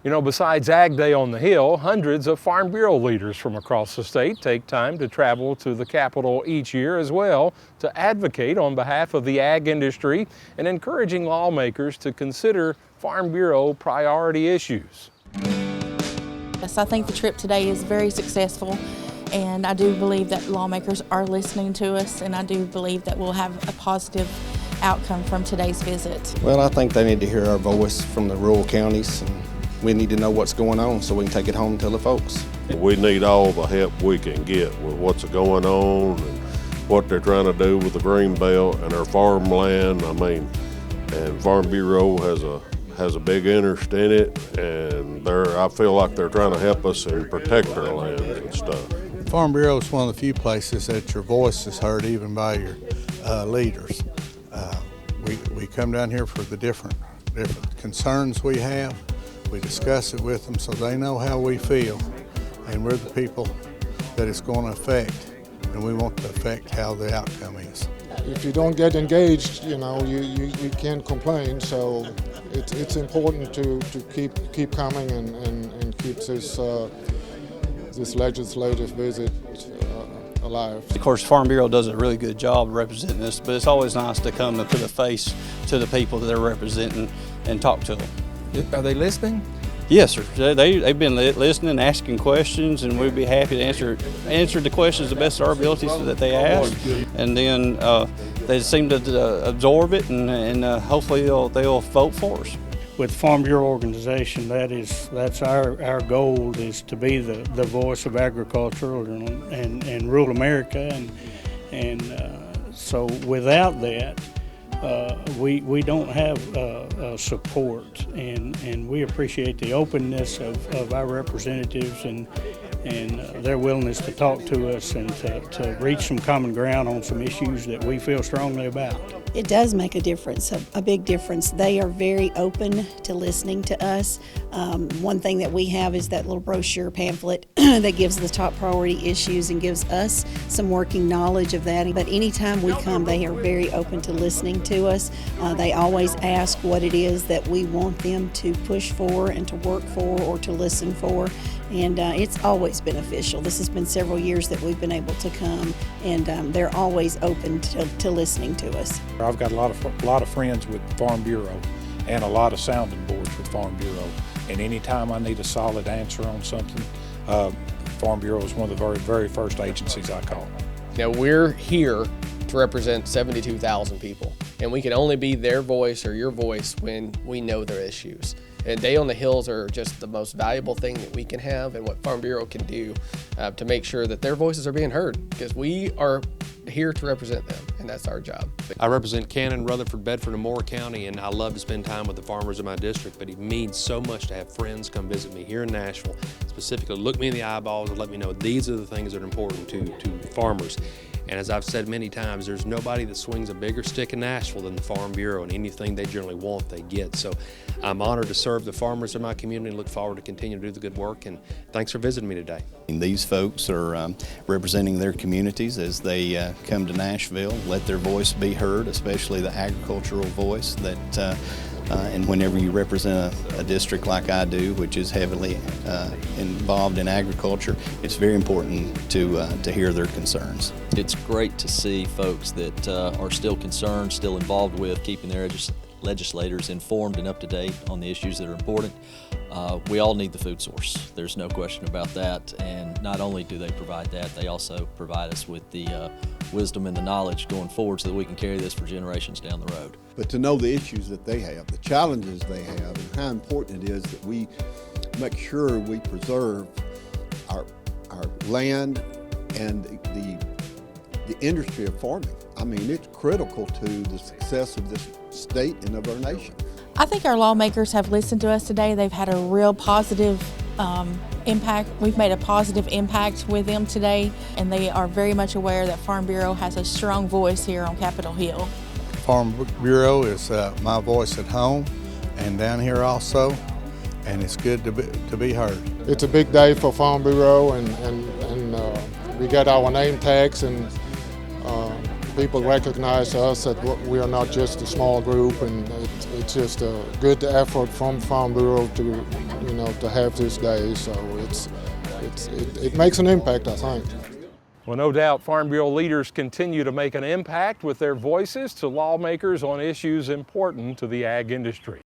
You know, besides Ag Day on the Hill, hundreds of Farm Bureau leaders from across the state take time to travel to the Capitol each year as well to advocate on behalf of the ag industry and encouraging lawmakers to consider Farm Bureau priority issues. Yes, I think the trip today is very successful, and I do believe that lawmakers are listening to us, and I do believe that we'll have a positive outcome from today's visit. Well, I think they need to hear our voice from the rural counties, and we need to know what's going on so we can take it home and tell the folks. We need all the help we can get with what's going on and what they're trying to do with the green belt and our farmland. And Farm Bureau has a big interest in it, and I feel like they're trying to help us and protect our land and stuff. Farm Bureau is one of the few places that your voice is heard even by your leaders. We come down here for the different concerns we have. We discuss it with them so they know how we feel, and we're the people that it's going to affect, and we want to affect how the outcome is. If you don't get engaged, you can't complain. So it's important to keep coming and keep this legislative visit alive. Of course, Farm Bureau does a really good job representing us, but it's always nice to come and put a face to the people that they're representing and talk to them. Are they listening? Yes, sir. They've been listening, asking questions, and we'd be happy to answer the questions the best of our abilities that they ask. And then they seem to absorb it, and hopefully they'll vote for us. With the Farm Bureau organization, that's our goal, is to be the voice of agriculture and rural America, and so without that, we don't have support, and we appreciate the openness of our representatives and their willingness to talk to us and to reach some common ground on some issues that we feel strongly about. It does make a difference, a big difference. They are very open to listening to us. One thing that we have is that little brochure pamphlet that gives the top priority issues and gives us some working knowledge of that. But anytime we come, they are very open to listening to us. They always ask what it is that we want them to push for and to work for or to listen for. And it's always beneficial. This has been several years that we've been able to come, and they're always open to listening to us. I've got a lot of friends with Farm Bureau and a lot of sounding boards with Farm Bureau. And anytime I need a solid answer on something, Farm Bureau is one of the very, very first agencies I call. Now, we're here to represent 72,000 people, and we can only be their voice or your voice when we know their issues. And Day on the Hills are just the most valuable thing that we can have, and what Farm Bureau can do to make sure that their voices are being heard, because we are here to represent them, and that's our job. I represent Cannon, Rutherford, Bedford, and Moore County, and I love to spend time with the farmers in my district, but it means so much to have friends come visit me here in Nashville, specifically look me in the eyeballs and let me know these are the things that are important to farmers. And as I've said many times, there's nobody that swings a bigger stick in Nashville than the Farm Bureau, and anything they generally want, they get. So I'm honored to serve the farmers in my community and look forward to continue to do the good work, and thanks for visiting me today. These folks are representing their communities as they come to Nashville, let their voice be heard, especially the agricultural voice that and whenever you represent a district like I do, which is heavily involved in agriculture, it's very important to hear their concerns. It's great to see folks that are still concerned, still involved with keeping their legislators informed and up to date on the issues that are important. We all need the food source. There's no question about that. And not only do they provide that, they also provide us with the wisdom and the knowledge going forward so that we can carry this for generations down the road. But to know the issues that they have, the challenges they have, and how important it is that we make sure we preserve our land and the industry of farming. I mean, it's critical to the success of this state and of our nation. I think our lawmakers have listened to us today. They've had a real positive impact. We've made a positive impact with them today, and they are very much aware that Farm Bureau has a strong voice here on Capitol Hill. Farm Bureau is my voice at home and down here also, and it's good to be heard. It's a big day for Farm Bureau, and we get our name tags, and people recognize us that we are not just a small group, and it's just a good effort from Farm Bureau to, to have this day. So it makes an impact, I think. Well, no doubt Farm Bureau leaders continue to make an impact with their voices to lawmakers on issues important to the ag industry.